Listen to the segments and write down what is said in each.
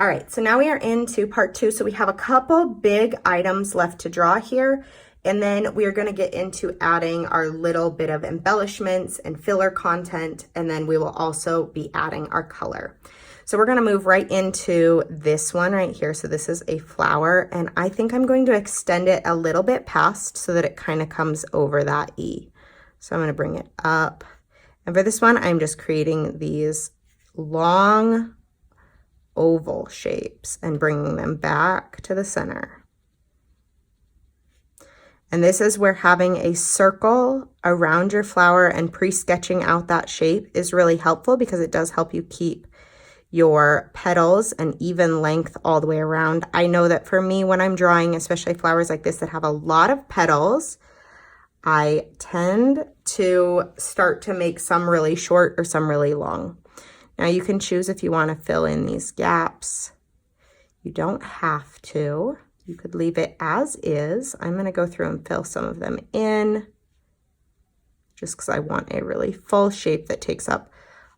All right, so now we are into part 2. So we have a couple big items left to draw here. And then we are going to get into adding our little bit of embellishments and filler content. And then we will also be adding our color. So we're going to move right into this one right here. So this is a flower, and I think I'm going to extend it a little bit past so that it kind of comes over that E. So I'm going to bring it up. And for this one, I'm just creating these long oval shapes and bringing them back to the center. And this is where having a circle around your flower and pre-sketching out that shape is really helpful, because it does help you keep your petals an even length all the way around. I know that for me, when I'm drawing, especially flowers like this that have a lot of petals, I tend to start to make some really short or some really long. Now you can choose if you want to fill in these gaps. You don't have to. You could leave it as is. I'm going to go through and fill some of them in just because I want a really full shape that takes up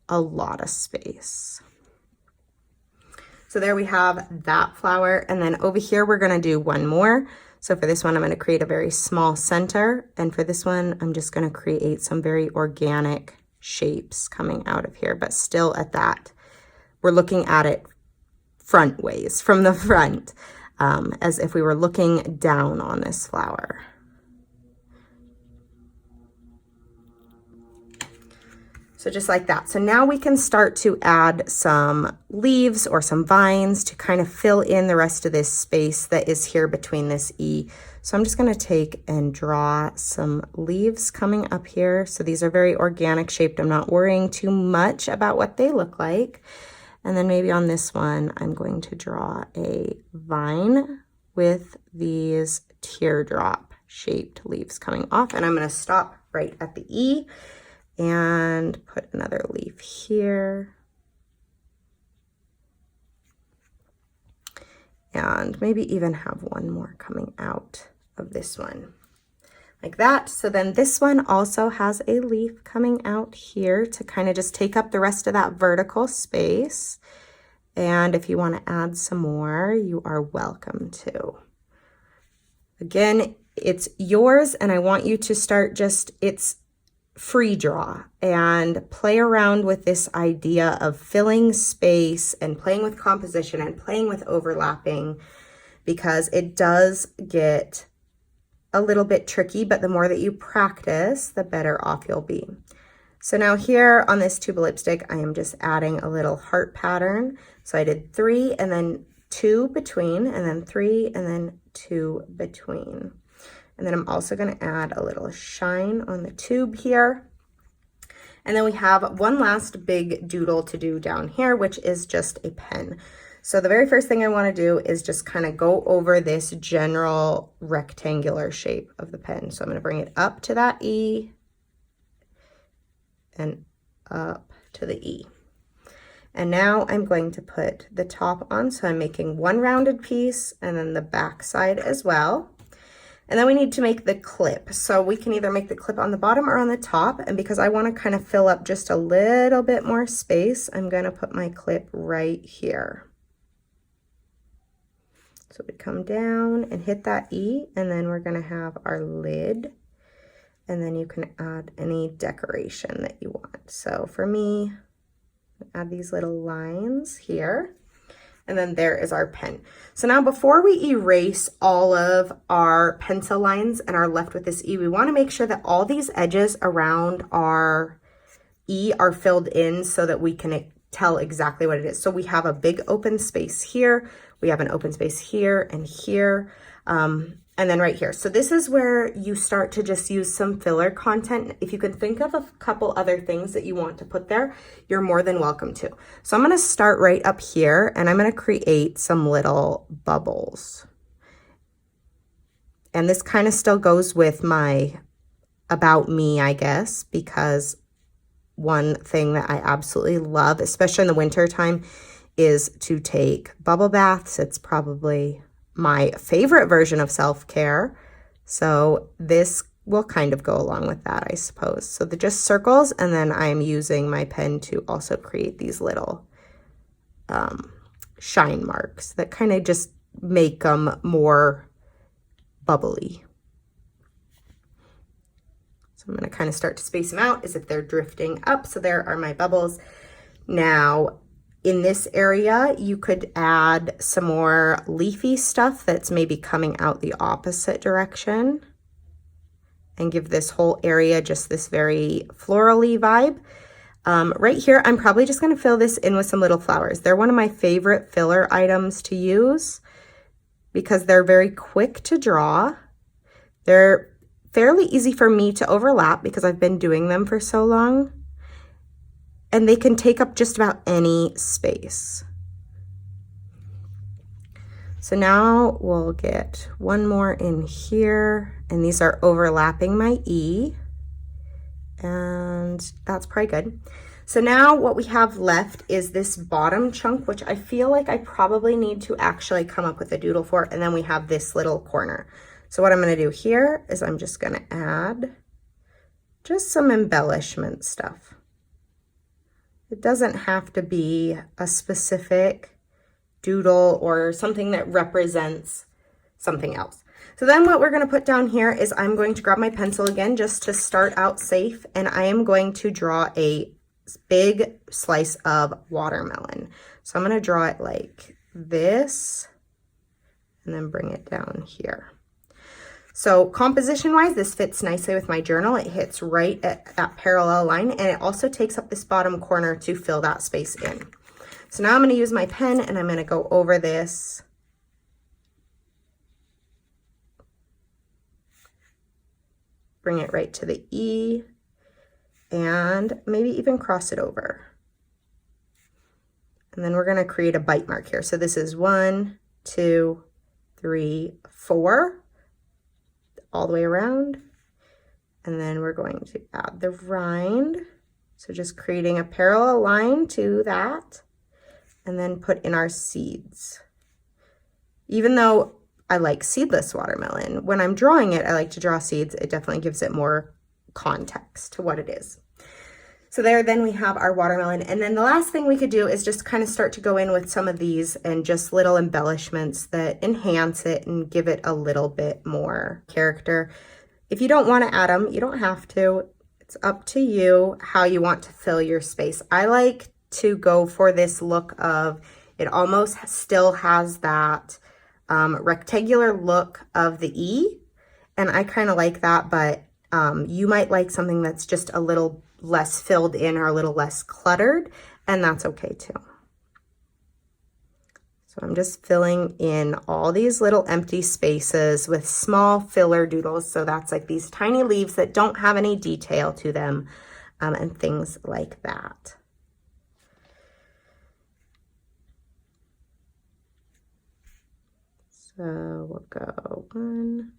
a lot of space. So there we have that flower. And then over here, we're going to do one more. So for this one, I'm going to create a very small center. And for this one, I'm just going to create some very organic shapes coming out of here, but still at that, we're looking at it front ways, from the front, as if we were looking down on this flower. So just like that. So now we can start to add some leaves or some vines to kind of fill in the rest of this space that is here between this E. So I'm just going to take and draw some leaves coming up here. So these are very organic shaped. I'm not worrying too much about what they look like. And then maybe on this one, I'm going to draw a vine with these teardrop shaped leaves coming off. And I'm going to stop right at the E and put another leaf here. And maybe even have one more coming out of this one like that. So then this one also has a leaf coming out here to kind of just take up the rest of that vertical space. And if you want to add some more, you are welcome to. Again, it's yours, and I want you to start it's free draw and play around with this idea of filling space and playing with composition and playing with overlapping, because it does get a little bit tricky, but the more that you practice, the better off you'll be. So now here on this tube of lipstick, I am just adding a little heart pattern. So I did 3 and then 2 between, and then 3 and then 2 between. And then I'm also going to add a little shine on the tube here. And then we have one last big doodle to do down here, which is just a pen. So the very first thing I want to do is just kind of go over this general rectangular shape of the pen. So I'm going to bring it up to that E and up to the E. And now I'm going to put the top on. So I'm making one rounded piece and then the back side as well. And then we need to make the clip. So we can either make the clip on the bottom or on the top. And because I want to kind of fill up just a little bit more space, I'm going to put my clip right here. So we come down and hit that E, and then we're going to have our lid. And then you can add any decoration that you want. So for me, add these little lines here. And then there is our pen. So now before we erase all of our pencil lines and are left with this E, we want to make sure that all these edges around our E are filled in so that we can tell exactly what it is. So we have a big open space here. We have an open space here and here. And then right here. So this is where you start to just use some filler content. If you can think of a couple other things that you want to put there, you're more than welcome to. So I'm going to start right up here, and I'm going to create some little bubbles. And this kind of still goes with my about me, I guess, because one thing that I absolutely love, especially in the winter time, is to take bubble baths. It's probably my favorite version of self-care. So this will kind of go along with that, I suppose. So they're just circles, and then I'm using my pen to also create these little shine marks that kind of just make them more bubbly. So I'm going to kind of start to space them out as if they're drifting up. So there are my bubbles. Now, in this area, you could add some more leafy stuff that's maybe coming out the opposite direction and give this whole area just this very florally vibe. Right here, I'm probably just going to fill this in with some little flowers. They're one of my favorite filler items to use because they're very quick to draw. They're fairly easy for me to overlap because I've been doing them for so long. And they can take up just about any space. So now we'll get one more in here, and these are overlapping my E, and that's probably good. So now what we have left is this bottom chunk, which I feel like I probably need to actually come up with a doodle for, and then we have this little corner. So what I'm gonna do here is I'm just gonna add just some embellishment stuff. It doesn't have to be a specific doodle or something that represents something else. So then what we're going to put down here is I'm going to grab my pencil again just to start out safe, and I am going to draw a big slice of watermelon. So I'm going to draw it like this and then bring it down here. So composition wise, this fits nicely with my journal. It hits right at that parallel line, and it also takes up this bottom corner to fill that space in. So now I'm going to use my pen and I'm going to go over this. Bring it right to the E and maybe even cross it over. And then we're going to create a bite mark here. So this is 1, 2, 3, 4. All the way around, and then we're going to add the rind. So just creating a parallel line to that, and then put in our seeds. Even though I like seedless watermelon, when I'm drawing it, I like to draw seeds. It definitely gives it more context to what it is. So there, then we have our watermelon. And then the last thing we could do is just kind of start to go in with some of these and just little embellishments that enhance it and give it a little bit more character. If you don't want to add them, you don't have to. It's up to you how you want to fill your space. I like to go for this look of, it almost still has that rectangular look of the E. And I kind of like that, but you might like something that's just a little less filled in or a little less cluttered, and that's okay too. So I'm just filling in all these little empty spaces with small filler doodles. So that's like these tiny leaves that don't have any detail to them, and things like that. So we'll go 1.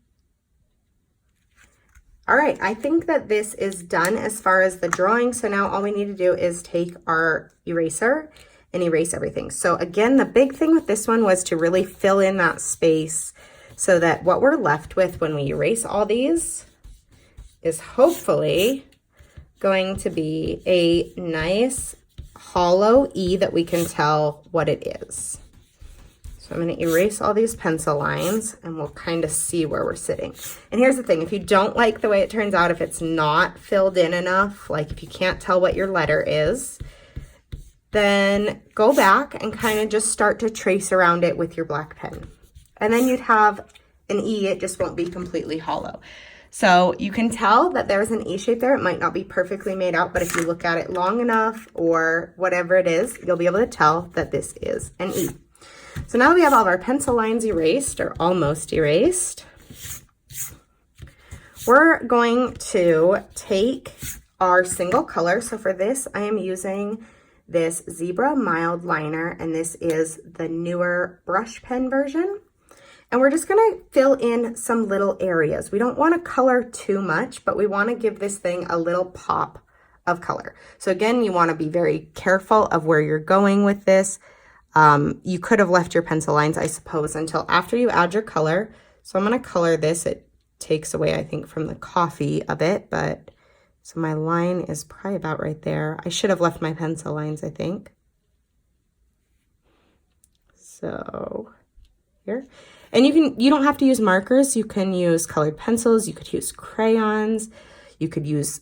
All right, I think that this is done as far as the drawing. So now all we need to do is take our eraser and erase everything. So again, the big thing with this one was to really fill in that space so that what we're left with when we erase all these is hopefully going to be a nice hollow E that we can tell what it is. So I'm going to erase all these pencil lines and we'll kind of see where we're sitting. And here's the thing, if you don't like the way it turns out, if it's not filled in enough, like if you can't tell what your letter is, then go back and kind of just start to trace around it with your black pen. And then you'd have an E, it just won't be completely hollow. So you can tell that there's an E shape there. It might not be perfectly made out, but if you look at it long enough or whatever it is, you'll be able to tell that this is an E. So now that we have all of our pencil lines erased or almost erased, we're going to take our single color. So for this, I am using this Zebra Mild Liner, and this is the newer brush pen version. And we're just gonna fill in some little areas. We don't wanna color too much, but we wanna give this thing a little pop of color. So again, you wanna be very careful of where you're going with this. You could have left your pencil lines, I suppose, until after you add your color. So I'm going to color this. It takes away, I think, from the coffee a bit, but so my line is probably about right there. I should have left my pencil lines, I think. So here. And you don't have to use markers. You can use colored pencils. You could use crayons. You could use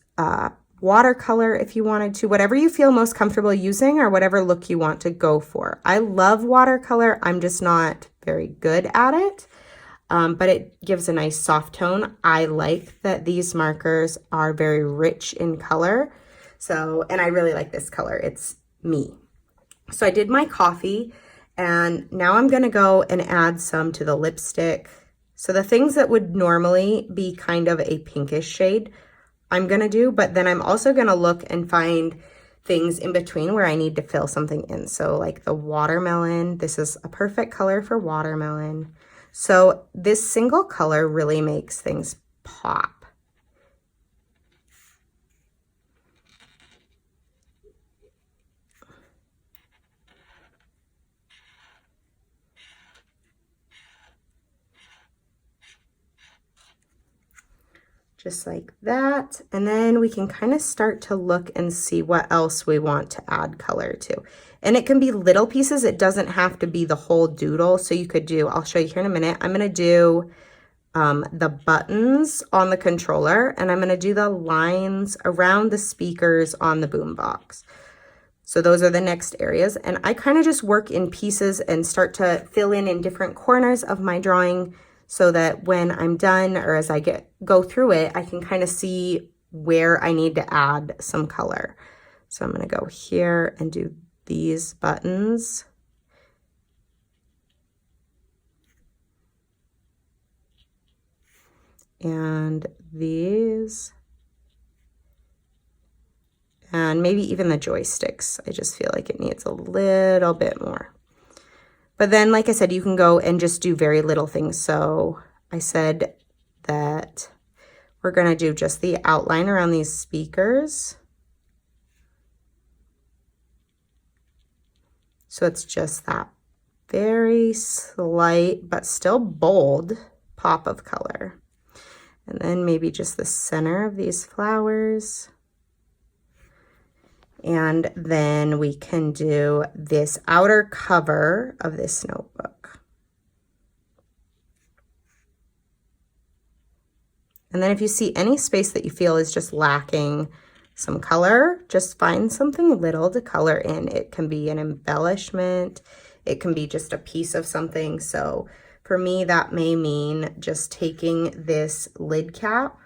watercolor if you wanted to, whatever you feel most comfortable using or whatever look you want to go for. I love watercolor. I'm just not very good at it, but it gives a nice soft tone. I like that these markers are very rich in color. So, and I really like this color. It's me. So I did my coffee, and now I'm going to go and add some to the lipstick. So the things that would normally be kind of a pinkish shade, I'm going to do, but then I'm also going to look and find things in between where I need to fill something in. So like the watermelon, this is a perfect color for watermelon. So this single color really makes things pop. Just like that. And then we can kind of start to look and see what else we want to add color to. And it can be little pieces. It doesn't have to be the whole doodle. So you could do, I'll show you here in a minute. I'm going to do the buttons on the controller, and I'm going to do the lines around the speakers on the boombox. So those are the next areas. And I kind of just work in pieces and start to fill in different corners of my drawing, so that when I'm done, or as I go through it, I can kind of see where I need to add some color. So I'm going to go here and do these buttons. And these. And maybe even the joysticks. I just feel like it needs a little bit more. But then, like I said, you can go and just do very little things. So I said that we're going to do just the outline around these speakers. So it's just that very slight, but still bold pop of color. And then maybe just the center of these flowers. And then we can do this outer cover of this notebook. And then if you see any space that you feel is just lacking some color, just find something little to color in. It can be an embellishment. It can be just a piece of something. So for me, that may mean just taking this lid cap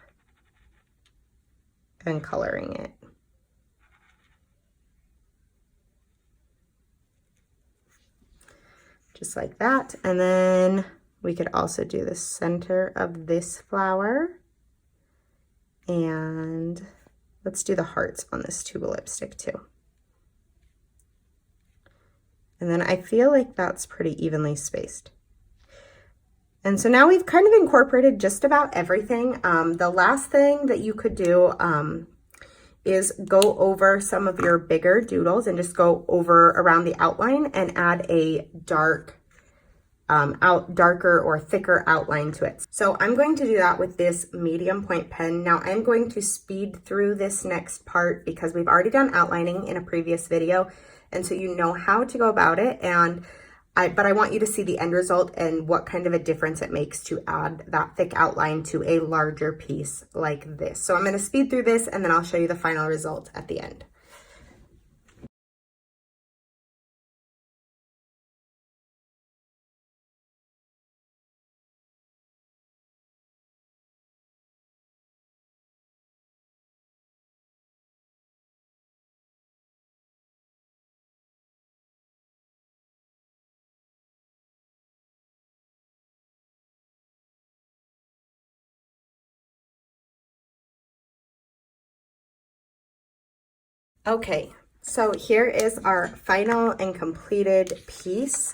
and coloring it. Just like that. And then we could also do the center of this flower. And let's do the hearts on this tube of lipstick too. And then I feel like that's pretty evenly spaced. And so now we've kind of incorporated just about everything. The last thing that you could do is go over some of your bigger doodles and just go over around the outline and add a darker or thicker outline to it. So I'm going to do that with this medium point pen. Now I'm going to speed through this next part because we've already done outlining in a previous video. And so you know how to go about it. But I want you to see the end result and what kind of a difference it makes to add that thick outline to a larger piece like this. So I'm going to speed through this and then I'll show you the final result at the end. Okay, so here is our final and completed piece.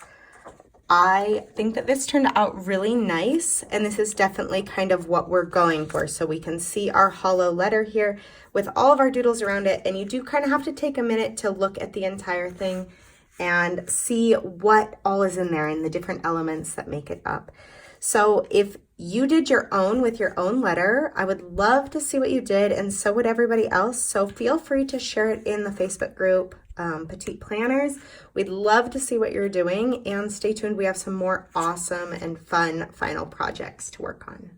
I think that this turned out really nice, and this is definitely kind of what we're going for. So we can see our hollow letter here with all of our doodles around it, and you do kind of have to take a minute to look at the entire thing and see what all is in there and the different elements that make it up. So if you did your own with your own letter, I would love to see what you did, and so would everybody else. So feel free to share it in the Facebook group, Petite Planners. We'd love to see what you're doing, and stay tuned. We have some more awesome and fun final projects to work on.